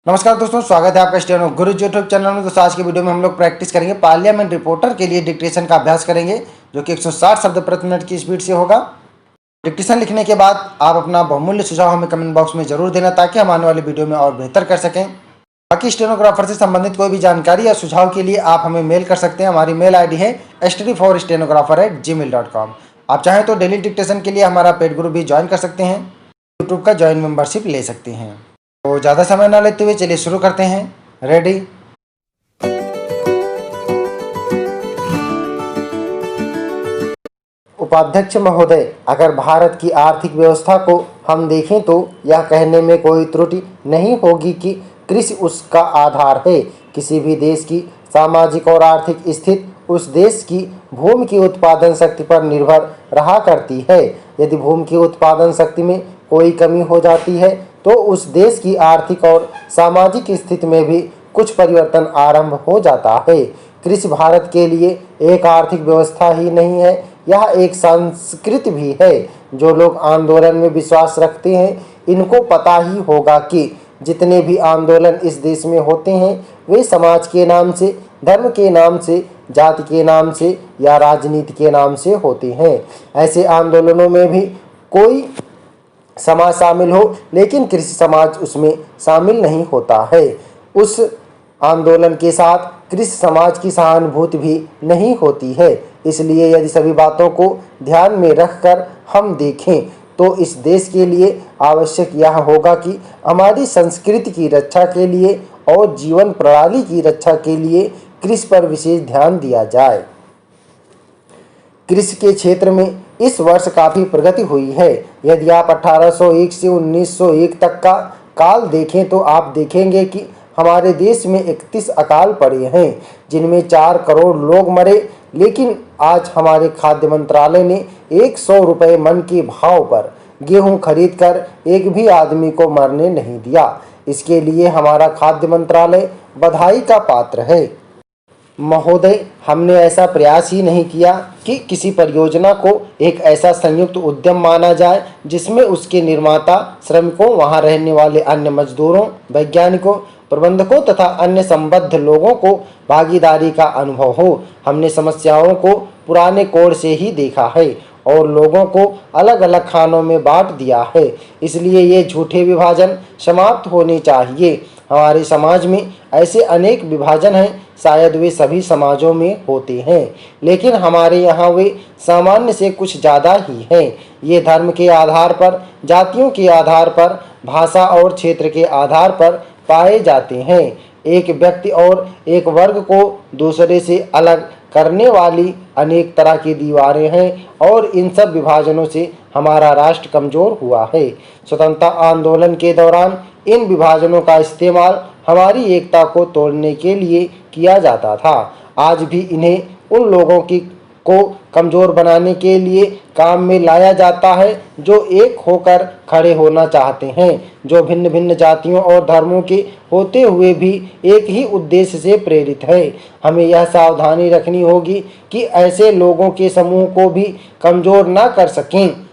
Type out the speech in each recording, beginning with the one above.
नमस्कार दोस्तों, स्वागत है आपका स्टेनो गुरु यूट्यूब चैनल में। दोस्तों आज की वीडियो में हम लोग प्रैक्टिस करेंगे पार्लियामेंट रिपोर्टर के लिए डिक्टेशन का अभ्यास करेंगे, जो कि 160 शब्द प्रति मिनट की स्पीड से होगा। डिक्टेशन लिखने के बाद आप अपना बहुमूल्य सुझाव हमें कमेंट बॉक्स में जरूर देना, ताकि हम आने वाली वीडियो में और बेहतर कर सकें। बाकी स्टेनोग्राफर से संबंधित कोई भी जानकारी या सुझाव के लिए आप हमें मेल कर सकते हैं। हमारी मेल ID है study4stenographer@gmail.com। आप चाहें तो डेली डिक्टेशन के लिए हमारा पेड ग्रुप भी ज्वाइन कर सकते हैं, यूट्यूब का ज्वाइन मेंबरशिप ले सकते हैं। तो ज़्यादा समय ना लेते हुए चलिए शुरू करते हैं। रेडी। उपाध्यक्ष महोदय, अगर भारत की आर्थिक व्यवस्था को हम देखें तो यह कहने में कोई त्रुटि नहीं होगी कि कृषि उसका आधार है। किसी भी देश की सामाजिक और आर्थिक स्थिति उस देश की भूमि की उत्पादन शक्ति पर निर्भर रहा करती है। यदि भूमि की उत्पादन शक्ति में कोई कमी हो जाती है तो उस देश की आर्थिक और सामाजिक स्थिति में भी कुछ परिवर्तन आरंभ हो जाता है। कृषि भारत के लिए एक आर्थिक व्यवस्था ही नहीं है, यह एक संस्कृति भी है। जो लोग आंदोलन में विश्वास रखते हैं, इनको पता ही होगा कि जितने भी आंदोलन इस देश में होते हैं, वे समाज के नाम से, धर्म के नाम से, जाति के नाम से या राजनीति के नाम से होते हैं। ऐसे आंदोलनों में भी कोई समाज शामिल हो, लेकिन कृषि समाज उसमें शामिल नहीं होता है। उस आंदोलन के साथ कृषि समाज की सहानुभूति भी नहीं होती है। इसलिए यदि सभी बातों को ध्यान में रखकर हम देखें तो इस देश के लिए आवश्यक यह होगा कि हमारी संस्कृति की रक्षा के लिए और जीवन प्रणाली की रक्षा के लिए कृषि पर विशेष ध्यान दिया जाए। कृषि के क्षेत्र में इस वर्ष काफ़ी प्रगति हुई है। यदि आप 1801 से 1901 तक का काल देखें तो आप देखेंगे कि हमारे देश में 31 अकाल पड़े हैं, जिनमें 4 करोड़ लोग मरे। लेकिन आज हमारे खाद्य मंत्रालय ने 100 रुपये मन के भाव पर गेहूं खरीदकर एक भी आदमी को मरने नहीं दिया। इसके लिए हमारा खाद्य मंत्रालय बधाई का पात्र है। महोदय, हमने ऐसा प्रयास ही नहीं किया कि किसी परियोजना को एक ऐसा संयुक्त उद्यम माना जाए जिसमें उसके निर्माता, श्रमिकों, वहां रहने वाले अन्य मजदूरों, वैज्ञानिकों, प्रबंधकों तथा अन्य संबद्ध लोगों को भागीदारी का अनुभव हो। हमने समस्याओं को पुराने कोण से ही देखा है और लोगों को अलग अलग खानों में बांट दिया है। इसलिए ये झूठे विभाजन समाप्त होने चाहिए। हमारे समाज में ऐसे अनेक विभाजन हैं, शायद वे सभी समाजों में होते हैं, लेकिन हमारे यहाँ वे सामान्य से कुछ ज़्यादा ही हैं। ये धर्म के आधार पर, जातियों के आधार पर, भाषा और क्षेत्र के आधार पर पाए जाते हैं। एक व्यक्ति और एक वर्ग को दूसरे से अलग करने वाली अनेक तरह की दीवारें हैं और इन सब विभाजनों से हमारा राष्ट्र कमजोर हुआ है। स्वतंत्रता आंदोलन के दौरान इन विभाजनों का इस्तेमाल हमारी एकता को तोड़ने के लिए किया जाता था। आज भी इन्हें उन लोगों को कमज़ोर बनाने के लिए काम में लाया जाता है जो एक होकर खड़े होना चाहते हैं, जो भिन्न भिन्न जातियों और धर्मों के होते हुए भी एक ही उद्देश्य से प्रेरित है। हमें यह सावधानी रखनी होगी कि ऐसे लोगों के समूह को भी कमज़ोर ना कर सकें।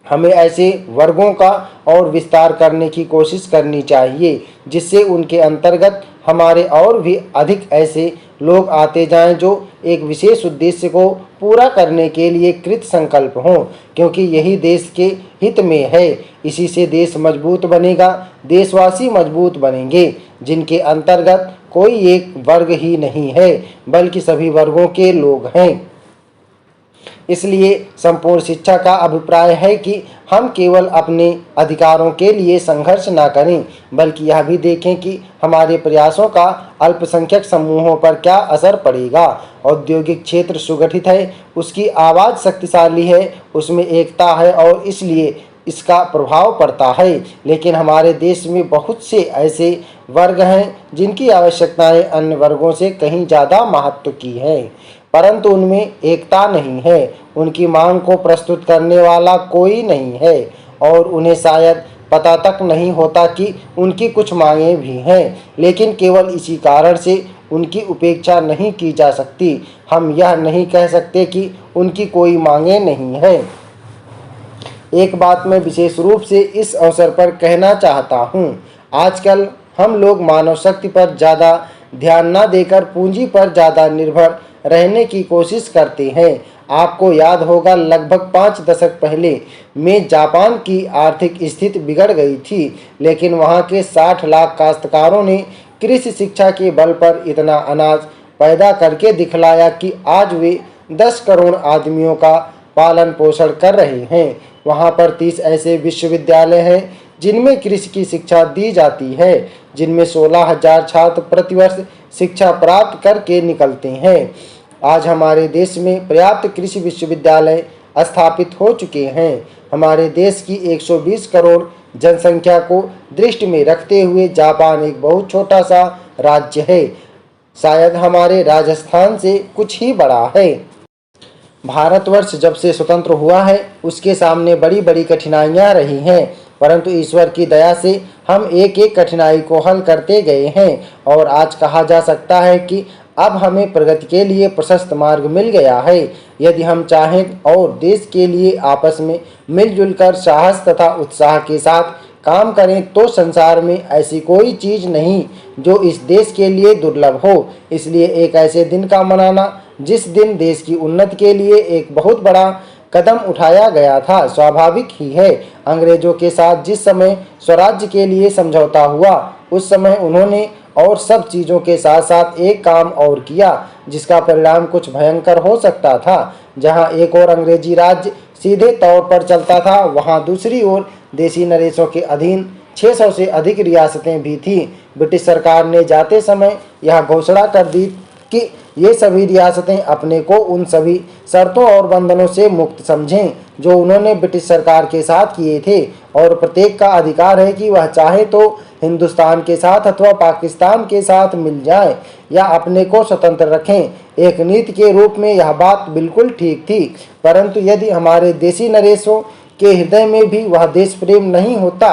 हमें ऐसे वर्गों का और विस्तार करने की कोशिश करनी चाहिए, जिससे उनके अंतर्गत हमारे और भी अधिक ऐसे लोग आते जाएं जो एक विशेष उद्देश्य को पूरा करने के लिए कृत संकल्प हों, क्योंकि यही देश के हित में है। इसी से देश मजबूत बनेगा, देशवासी मजबूत बनेंगे, जिनके अंतर्गत कोई एक वर्ग ही नहीं है बल्कि सभी वर्गों के लोग हैं। इसलिए संपूर्ण शिक्षा का अभिप्राय है कि हम केवल अपने अधिकारों के लिए संघर्ष न करें, बल्कि यह भी देखें कि हमारे प्रयासों का अल्पसंख्यक समूहों पर क्या असर पड़ेगा। औद्योगिक क्षेत्र सुगठित है, उसकी आवाज़ शक्तिशाली है, उसमें एकता है और इसलिए इसका प्रभाव पड़ता है। लेकिन हमारे देश में बहुत से ऐसे वर्ग हैं जिनकी आवश्यकताएं अन्य वर्गों से कहीं ज़्यादा महत्व की है, परंतु उनमें एकता नहीं है। उनकी मांग को प्रस्तुत करने वाला कोई नहीं है और उन्हें शायद पता तक नहीं होता कि उनकी कुछ मांगें भी हैं, लेकिन केवल इसी कारण से उनकी उपेक्षा नहीं की जा सकती। हम यह नहीं कह सकते कि उनकी कोई मांगें नहीं है। एक बात मैं विशेष रूप से इस अवसर पर कहना चाहता हूँ। आजकल हम लोग मानव शक्ति पर ज़्यादा ध्यान न देकर पूंजी पर ज़्यादा निर्भर रहने की कोशिश करते हैं। आपको याद होगा, लगभग 5 दशक पहले में जापान की आर्थिक स्थिति बिगड़ गई थी, लेकिन वहां के 60 लाख काश्तकारों ने कृषि शिक्षा के बल पर इतना अनाज पैदा करके दिखलाया कि आज वे 10 करोड़ आदमियों का पालन पोषण कर रहे हैं। वहां पर 30 ऐसे विश्वविद्यालय हैं जिनमें कृषि की शिक्षा दी जाती है, जिनमें 16,000 छात्र प्रतिवर्ष शिक्षा प्राप्त करके निकलते हैं। आज हमारे देश में पर्याप्त कृषि विश्वविद्यालय स्थापित हो चुके हैं। हमारे देश की 120 करोड़ जनसंख्या को दृष्टि में रखते हुए जापान एक बहुत छोटा सा राज्य है, शायद हमारे राजस्थान से कुछ ही बड़ा है। भारतवर्ष जब से स्वतंत्र हुआ है, उसके सामने बड़ी बड़ी कठिनाइयां रही हैं, परंतु ईश्वर की दया से हम एक एक कठिनाई को हल करते गए हैं और आज कहा जा सकता है कि अब हमें प्रगति के लिए प्रशस्त मार्ग मिल गया है। यदि हम चाहें और देश के लिए आपस में मिलजुल कर साहस तथा उत्साह के साथ काम करें तो संसार में ऐसी कोई चीज़ नहीं जो इस देश के लिए दुर्लभ हो। इसलिए एक ऐसे दिन का मनाना जिस दिन देश की उन्नति के लिए एक बहुत बड़ा कदम उठाया गया था, स्वाभाविक ही है। अंग्रेजों के साथ जिस समय स्वराज्य के लिए समझौता हुआ, उस समय उन्होंने और सब चीज़ों के साथ साथ एक काम और किया जिसका परिणाम कुछ भयंकर हो सकता था। जहां एक और अंग्रेजी राज्य सीधे तौर पर चलता था, वहां दूसरी ओर देसी नरेशों के अधीन 600 से अधिक रियासतें भी थीं। ब्रिटिश सरकार ने जाते समय यह घोषणा कर दी कि ये सभी रियासतें अपने को उन सभी शर्तों और बंधनों से मुक्त समझें जो उन्होंने ब्रिटिश सरकार के साथ किए थे, और प्रत्येक का अधिकार है कि वह चाहे तो हिंदुस्तान के साथ अथवा पाकिस्तान के साथ मिल जाए या अपने को स्वतंत्र रखें। एक नीति के रूप में यह बात बिल्कुल ठीक थी, परंतु यदि हमारे देसी नरेशों के हृदय में भी वह देश प्रेम नहीं होता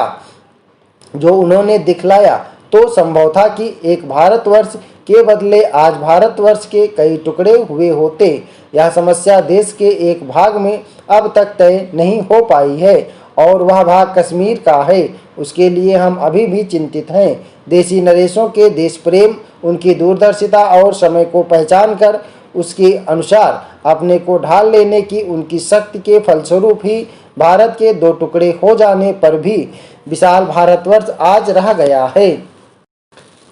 जो उन्होंने दिखलाया, तो संभव था कि एक भारतवर्ष के बदले आज भारतवर्ष के कई टुकड़े हुए होते। यह समस्या देश के एक भाग में अब तक तय नहीं हो पाई है और वह भाग कश्मीर का है। उसके लिए हम अभी भी चिंतित हैं। देसी नरेशों के देश प्रेम, उनकी दूरदर्शिता और समय को पहचान कर उसके अनुसार अपने को ढाल लेने की उनकी शक्ति के फलस्वरूप ही भारत के 2 टुकड़े हो जाने पर भी विशाल भारतवर्ष आज रह गया है।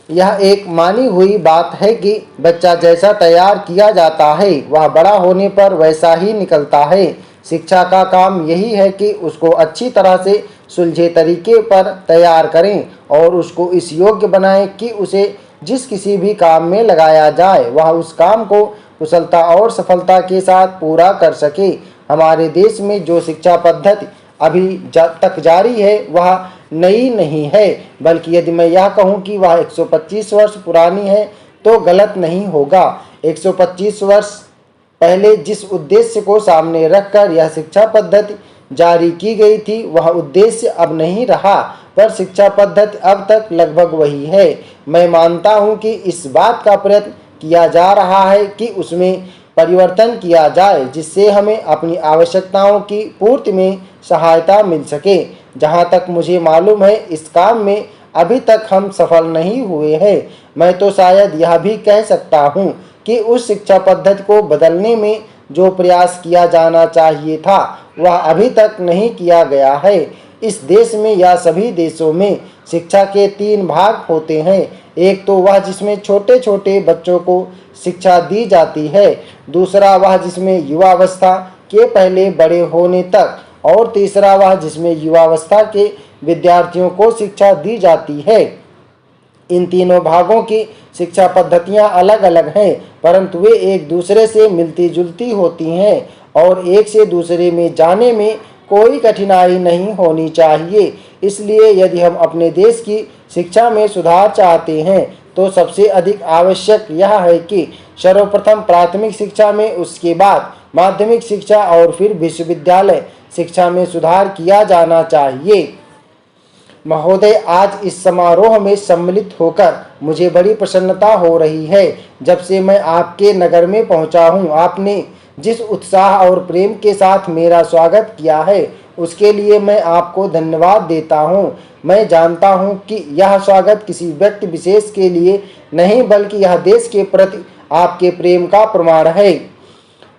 यह एक मानी हुई बात है कि बच्चा जैसा तैयार किया जाता है वह बड़ा होने पर वैसा ही निकलता है। शिक्षा का काम यही है कि उसको अच्छी तरह से सुलझे तरीके पर तैयार करें और उसको इस योग्य बनाएं कि उसे जिस किसी भी काम में लगाया जाए वह उस काम को कुशलता और सफलता के साथ पूरा कर सके। हमारे देश में जो शिक्षा पद्धति अभी तक जारी है वह नई नहीं है, बल्कि यदि मैं यह कहूँ कि वह 125 वर्ष पुरानी है तो गलत नहीं होगा। 125 वर्ष पहले जिस उद्देश्य को सामने रखकर यह शिक्षा पद्धति जारी की गई थी वह उद्देश्य अब नहीं रहा, पर शिक्षा पद्धति अब तक लगभग वही है। मैं मानता हूँ कि इस बात का प्रयत्न किया जा रहा है कि उसमें परिवर्तन किया जाए जिससे हमें अपनी आवश्यकताओं की पूर्ति में सहायता मिल सके। जहाँ तक मुझे मालूम है इस काम में अभी तक हम सफल नहीं हुए हैं। मैं तो शायद यह भी कह सकता हूँ कि उस शिक्षा पद्धति को बदलने में जो प्रयास किया जाना चाहिए था वह अभी तक नहीं किया गया है। इस देश में या सभी देशों में शिक्षा के 3 भाग होते हैं। एक तो वह जिसमें छोटे छोटे बच्चों को शिक्षा दी जाती है, दूसरा वह जिसमें युवावस्था के पहले बड़े होने तक, और तीसरा वह जिसमें युवावस्था के विद्यार्थियों को शिक्षा दी जाती है। इन तीनों भागों की शिक्षा पद्धतियां अलग अलग हैं, परंतु वे एक दूसरे से मिलती जुलती होती हैं और एक से दूसरे में जाने में कोई कठिनाई नहीं होनी चाहिए। इसलिए यदि हम अपने देश की शिक्षा में सुधार चाहते हैं तो सबसे अधिक आवश्यक यह है कि सर्वप्रथम प्राथमिक शिक्षा में, उसके बाद माध्यमिक शिक्षा और फिर विश्वविद्यालय शिक्षा में सुधार किया जाना चाहिए। महोदय, आज इस समारोह में सम्मिलित होकर मुझे बड़ी प्रसन्नता हो रही है। जब से मैं आपके नगर में पहुंचा हूं, आपने जिस उत्साह और प्रेम के साथ मेरा स्वागत किया है उसके लिए मैं आपको धन्यवाद देता हूं। मैं जानता हूं कि यह स्वागत किसी व्यक्ति विशेष के लिए नहीं बल्कि यह देश के प्रति आपके प्रेम का प्रमाण है।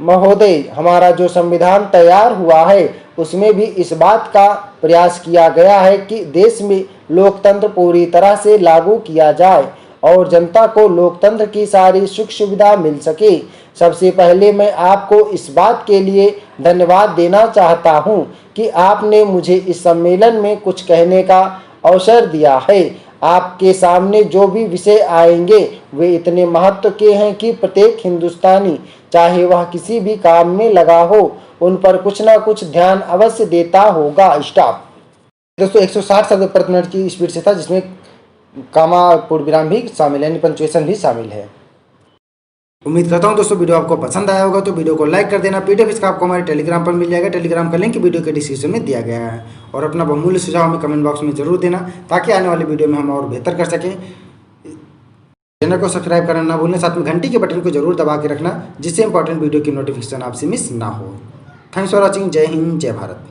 महोदय, हमारा जो संविधान तैयार हुआ है उसमें भी इस बात का प्रयास किया गया है कि देश में लोकतंत्र पूरी तरह से लागू किया जाए और जनता को लोकतंत्र की सारी सुख सुविधा मिल सके। सबसे पहले मैं आपको इस बात के लिए धन्यवाद देना चाहता हूं कि आपने मुझे इस सम्मेलन में कुछ कहने का अवसर दिया है। आपके सामने जो भी विषय आएंगे वे इतने महत्व के हैं कि प्रत्येक हिंदुस्तानी, चाहे वह किसी भी काम में लगा हो, उन पर कुछ ना कुछ ध्यान अवश्य देता होगा। स्टॉप। दोस्तों 160 शब्द प्रति मिनट की स्पीड से था, जिसमें कामा पूर्ण विराम भी शामिल है, यानी पंक्चुएशन भी शामिल है। उम्मीद करता हूं दोस्तों वीडियो आपको पसंद आया होगा, तो वीडियो को लाइक कर देना। पीडीएफ इसका आपको हमारे टेलीग्राम पर मिल जाएगा। टेलीग्राम का लिंक वीडियो के डिस्क्रिप्शन में दिया गया है। और अपना बहुमूल्य सुझाव हमें कमेंट बॉक्स में जरूर देना, ताकि आने वाली वीडियो में हम और बेहतर कर सकें। चैनल को सब्सक्राइब करना ना भूलें, साथ में घंटी के बटन को जरूर दबा के रखना, जिससे इंपॉर्टेंट वीडियो की नोटिफिकेशन आपसे मिस ना हो। Thanks for watching. जय हिंद, जय भारत।